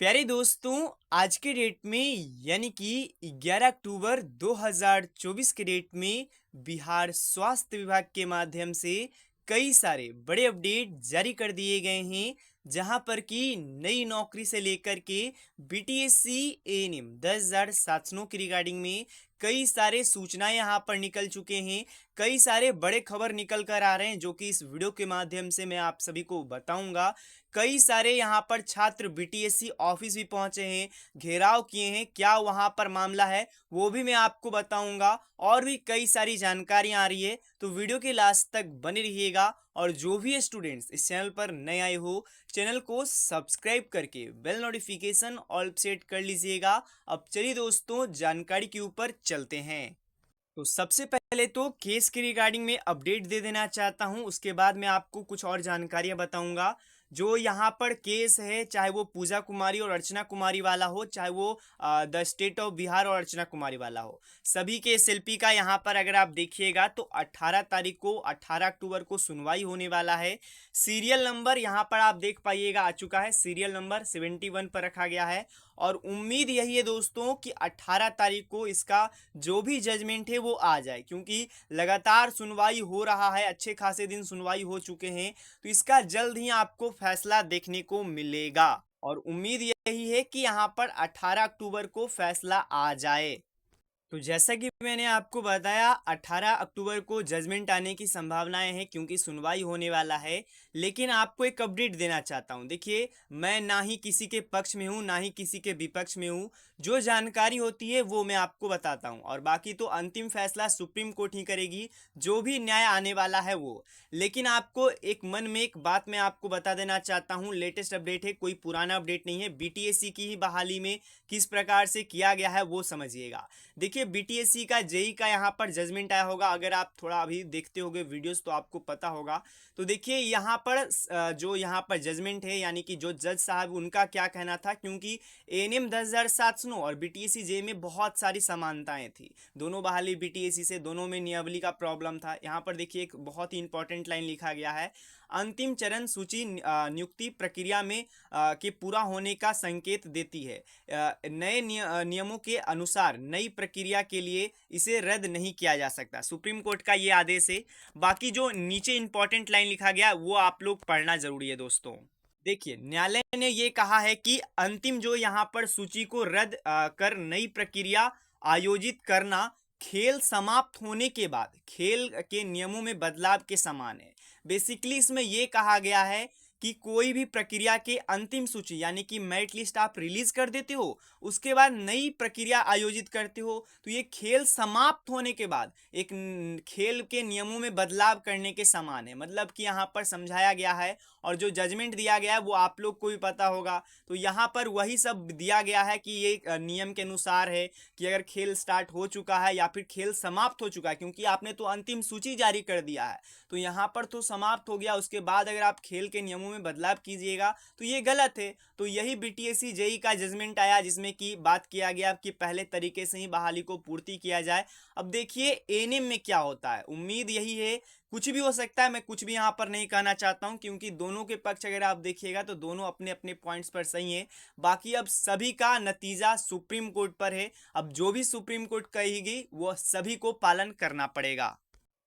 प्यारे दोस्तों, आज के डेट में यानी कि 11 अक्टूबर 2024 के डेट में बिहार स्वास्थ्य विभाग के माध्यम से कई सारे बड़े अपडेट जारी कर दिए गए हैं। जहां पर कि नई नौकरी से लेकर के बीटीएससी एएनएम 10,700 की रिगार्डिंग में कई सारे सूचनाएं यहां पर निकल चुके हैं। कई सारे बड़े खबर निकल कर आ रहे हैं जो कि इस वीडियो के माध्यम से मैं आप सभी को बताऊंगा। कई सारे यहाँ पर छात्र बीटीएससी ऑफिस भी पहुंचे हैं, घेराव किए हैं। क्या वहां पर मामला है वो भी मैं आपको बताऊंगा। और भी कई सारी जानकारियां आ रही है, तो वीडियो के लास्ट तक बने रहिएगा। और जो भी स्टूडेंट्स इस चैनल पर नए आए हो, चैनल को सब्सक्राइब करके बेल नोटिफिकेशन ऑल सेट कर लीजिएगा। अब चलिए दोस्तों, जानकारी के ऊपर चलते हैं। तो सबसे पहले तो केस के रिगार्डिंग में अपडेट दे देना चाहता हूं, उसके बाद मैं आपको कुछ और जानकारियां बताऊंगा। जो यहाँ पर केस है, चाहे वो पूजा कुमारी और अर्चना कुमारी वाला हो, चाहे वो द स्टेट ऑफ बिहार और अर्चना कुमारी वाला हो, सभी के एसएलपी का यहाँ पर अगर आप देखिएगा तो 18 तारीख को 18 अक्टूबर को सुनवाई होने वाला है। सीरियल नंबर यहाँ पर आप देख पाइएगा आ चुका है, सीरियल नंबर 71 पर रखा गया है। और उम्मीद यही है दोस्तों कि 18 तारीख को इसका जो भी जजमेंट है वो आ जाए, क्योंकि लगातार सुनवाई हो रहा है, अच्छे खासे दिन सुनवाई हो चुके हैं। तो इसका जल्द ही आपको फैसला देखने को मिलेगा। और उम्मीद यही है कि यहाँ पर 18 अक्टूबर को फैसला आ जाए। तो जैसा कि मैंने आपको बताया, 18 अक्टूबर को जजमेंट आने की संभावनाएं हैं, क्योंकि सुनवाई होने वाला है। लेकिन आपको एक अपडेट देना चाहता हूं। देखिए, मैं ना ही किसी के पक्ष में हूं, ना ही किसी के विपक्ष में हूं। जो जानकारी होती है वो मैं आपको बताता हूं, और बाकी तो अंतिम फैसला सुप्रीम कोर्ट ही करेगी, जो भी न्याय आने वाला है वो। लेकिन आपको एक मन में एक बात मैं आपको बता देना चाहता हूं, लेटेस्ट अपडेट है, कोई पुराना अपडेट नहीं है। बीटीएससी की ही बहाली में किस प्रकार से किया गया है वो समझिएगा। देखिए, बीटीएससी का जेई का यहाँ पर जजमेंट आया होगा, अगर आप थोड़ा अभी देखते होगे वीडियोस तो आपको पता होगा। तो देखिए यहाँ पर जो यहाँ पर जजमेंट है, यानी कि जो जज साहब उनका क्या कहना था, क्योंकि एएनएम 10,700 और बीटीएससी जेई में बहुत सारी समानताएं थी। दोनों बहाली बीटीएससी से, दोनों में नियमावली का प्रॉब्लम था। यहाँ पर देखिए एक बहुत ही इंपॉर्टेंट लाइन लिखा गया है, अंतिम चरण सूची नियुक्ति प्रक्रिया में के पूरा होने का संकेत देती है। नए नियमों के अनुसार नई प्रक्रिया के लिए इसे रद्द नहीं किया जा सकता। सुप्रीम कोर्ट का ये आदेश है। बाकी जो नीचे इंपॉर्टेंट लाइन लिखा गया वो आप लोग पढ़ना जरूरी है दोस्तों। देखिए, न्यायालय ने ये कहा है कि अंतिम जो यहाँ पर सूची को रद्द कर नई प्रक्रिया आयोजित करना खेल समाप्त होने के बाद खेल के नियमों में बदलाव के समान है। बेसिकली इसमें यह कहा गया है कि कोई भी प्रक्रिया के अंतिम सूची यानी कि मेरिट लिस्ट आप रिलीज कर देते हो, उसके बाद नई प्रक्रिया आयोजित करते हो, तो ये खेल समाप्त होने के बाद एक खेल के नियमों में बदलाव करने के समान है। मतलब कि यहाँ पर समझाया गया है, और जो जजमेंट दिया गया है वो आप लोग को भी पता होगा। तो यहाँ पर वही सब दिया गया है कि ये नियम के अनुसार है कि अगर खेल स्टार्ट हो चुका है या फिर खेल समाप्त हो चुका है, क्योंकि आपने तो अंतिम सूची जारी कर दिया है, तो यहाँ पर तो समाप्त हो गया, उसके बाद अगर आप खेल के नियमों में बदलाव कीजिएगा तो ये गलत है। तो यही बीटीएससी जेई का जजमेंट आया, जिसमें कि बात किया गया कि पहले तरीके से ही बहाली को पूर्ति किया जाए। अब देखिए एएनएम में क्या होता है, उम्मीद यही है, कुछ भी हो सकता है। मैं कुछ भी यहाँ पर नहीं कहना चाहता हूँ, क्योंकि दोनों के पक्ष अगर आप देखिएगा तो दोनों अपने अपने पॉइंट्स पर सही है। बाकी अब सभी का नतीजा सुप्रीम कोर्ट पर है। अब जो भी सुप्रीम कोर्ट कहेगी वो सभी को पालन करना पड़ेगा।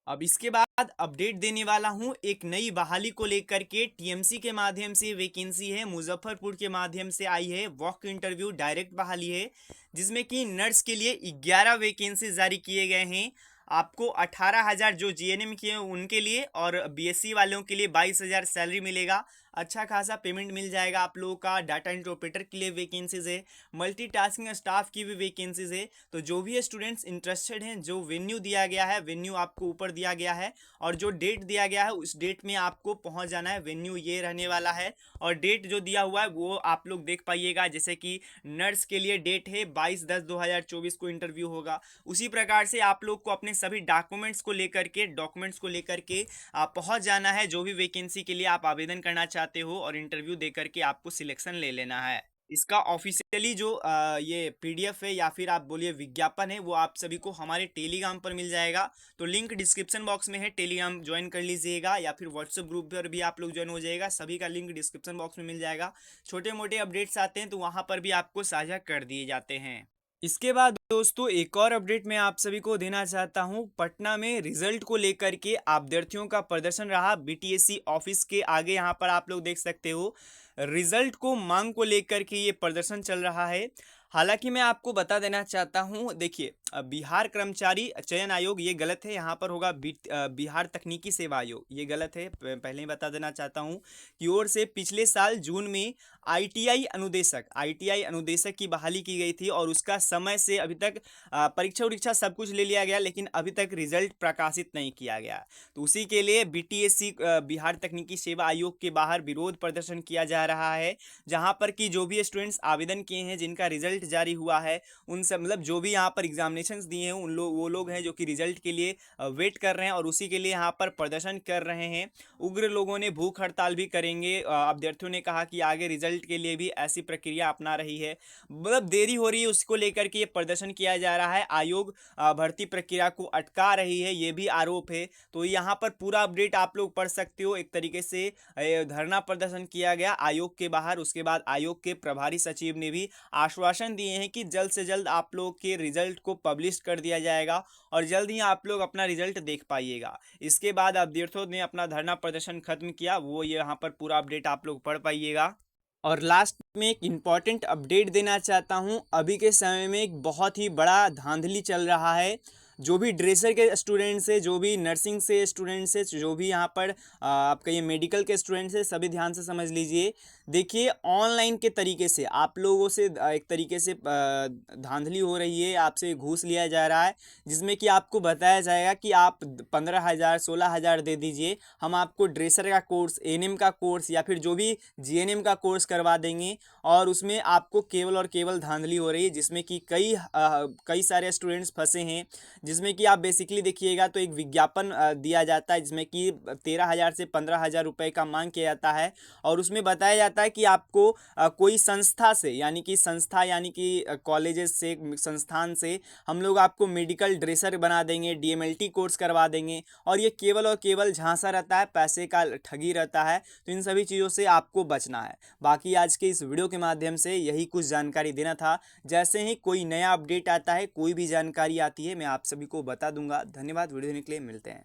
अब इसके बाद अपडेट देने वाला हूं एक नई बहाली को लेकर के। टीएमसी के माध्यम से वैकेंसी है, मुजफ्फरपुर के माध्यम से आई है, वॉक इंटरव्यू डायरेक्ट बहाली है, जिसमें कि नर्स के लिए 11 वैकेंसी जारी किए गए हैं। आपको 18,000 जो जीएनएम किए उनके लिए, और बीएससी वालों के लिए 22,000 सैलरी मिलेगा। अच्छा खासा पेमेंट मिल जाएगा आप लोगों का। डाटा इंटरप्रेटर के लिए वैकेंसीज है, मल्टीटास्किंग स्टाफ की भी वैकेंसीज है। तो जो भी स्टूडेंट्स इंटरेस्टेड हैं, जो वेन्यू दिया गया है, वेन्यू आपको ऊपर दिया गया है, और जो डेट दिया गया है उस डेट में आपको पहुंच जाना है। वेन्यू ये रहने वाला है, और डेट जो दिया हुआ है वो आप लोग देख पाइएगा। जैसे कि नर्स के लिए डेट है 22/10/2024 को इंटरव्यू होगा। उसी प्रकार से आप लोग को अपने सभी डॉक्यूमेंट्स को लेकर के पहुंच जाना है, जो भी वैकेंसी के लिए आप आवेदन करना चाहते हो, और इंटरव्यू दे करके आपको सिलेक्शन ले लेना है। इसका ऑफिशियली जो ये पीडीएफ है या फिर आप बोलिए विज्ञापन है, वो आप सभी को हमारे टेलीग्राम पर मिल जाएगा। तो लिंक डिस्क्रिप्शन बॉक्स में है, टेलीग्राम ज्वाइन कर लीजिएगा, या फिर व्हाट्सएप ग्रुप पर भी आप लोग ज्वाइन हो जाएगा, सभी का लिंक डिस्क्रिप्शन बॉक्स में मिल जाएगा। छोटे मोटे अपडेट्स आते हैं तो वहाँ पर भी आपको साझा कर दिए जाते हैं। इसके बाद दोस्तों एक और अपडेट मैं आप सभी को देना चाहता हूं। पटना में रिजल्ट को लेकर के अभ्यर्थियों का प्रदर्शन रहा। बीटीएससी ऑफिस के आगे यहां पर आप लोग देख सकते हो, रिजल्ट को मांग को लेकर के ये प्रदर्शन चल रहा है। हालांकि मैं आपको बता देना चाहता हूं, देखिए बिहार कर्मचारी चयन आयोग ये गलत है, यहाँ पर होगा बिहार तकनीकी सेवा आयोग, ये गलत है। पहले ही बता देना चाहता हूँ की ओर से पिछले साल जून में आईटीआई अनुदेशक की बहाली की गई थी, और उसका समय से अभी तक परीक्षा उरीक्षा सब कुछ ले लिया गया, लेकिन अभी तक रिजल्ट प्रकाशित नहीं किया गया। तो उसी के लिए बीटीएससी बिहार तकनीकी सेवा आयोग के बाहर विरोध प्रदर्शन किया जा रहा है, जहां पर कि जो भी स्टूडेंट्स आवेदन किए हैं, जिनका रिजल्ट जारी हुआ है, उन सब मतलब जो भी यहाँ पर एग्जामिनेशंस दिए हैं, उन लोग वो लोग हैं जो कि रिजल्ट के लिए वेट कर रहे हैं, और उसी के लिए यहाँ पर प्रदर्शन कर रहे हैं। उग्र लोगों ने भूख हड़ताल भी करेंगे। अभ्यर्थियों ने कहा कि आगे रिजल्ट के लिए भी ऐसी प्रक्रिया अपना रही है, मतलब देरी हो रही है, उसको लेकर के ये प्रदर्शन किया जा रहा है। आयोग भर्ती प्रक्रिया को अटका रही है, ये भी आरोप है। तो यहाँ पर पूरा अपडेट आप लोग पढ़ सकते हो। एक तरीके से धरना प्रदर्शन किया गया आयोग के बाहर। उसके बाद आयोग के प्रभारी सचिव ने भी आश्वासन दिए हैं कि जल्द से जल्द आप लोग के रिजल्ट को पब्लिश कर दिया जाएगा, और जल्द ही आप लोग अपना रिजल्ट देख पाइएगा। इसके बाद अभ्यर्थियों ने अपना धरना प्रदर्शन खत्म किया, वो यहाँ पर पूरा अपडेट आप लोग पढ़ पाइएगा। और लास्ट में एक इम्पॉर्टेंट अपडेट देना चाहता हूँ। अभी के समय में एक बहुत ही बड़ा धांधली चल रहा है। जो भी ड्रेसर के स्टूडेंट्स है, जो भी नर्सिंग से स्टूडेंट्स है, जो भी यहाँ पर आपका ये मेडिकल के स्टूडेंट्स है, सभी ध्यान से समझ लीजिए। देखिए ऑनलाइन के तरीके से आप लोगों से एक तरीके से धांधली हो रही है, आपसे घूस लिया जा रहा है, जिसमें कि आपको बताया जाएगा कि आप 15,000 16,000 दे दीजिए, हम आपको ड्रेसर का कोर्स, एएनएम का कोर्स, या फिर जो भी जीएनएम का कोर्स करवा देंगे। और उसमें आपको केवल और केवल धांधली हो रही है, जिसमें कि कई सारे स्टूडेंट्स फंसे हैं। जिसमें कि आप बेसिकली देखिएगा तो एक विज्ञापन दिया जाता है, जिसमें कि 13,000 से 15,000 रुपये का मांग किया जाता है, और उसमें बताया जाता है कि आपको कोई संस्था से, यानी कि संस्था यानी कि कॉलेजेस से, संस्थान से हम लोग आपको मेडिकल ड्रेसर बना देंगे, डीएमएलटी कोर्स करवा देंगे। और ये केवल और केवल झांसा रहता है, पैसे का ठगी रहता है। तो इन सभी चीज़ों से आपको बचना है। बाकी आज के इस वीडियो के माध्यम से यही कुछ जानकारी देना था। जैसे ही कोई नया अपडेट आता है, कोई भी जानकारी आती है, मैं आप सभी को बता दूंगा। धन्यवाद। वीडियो देखने के लिए मिलते हैं।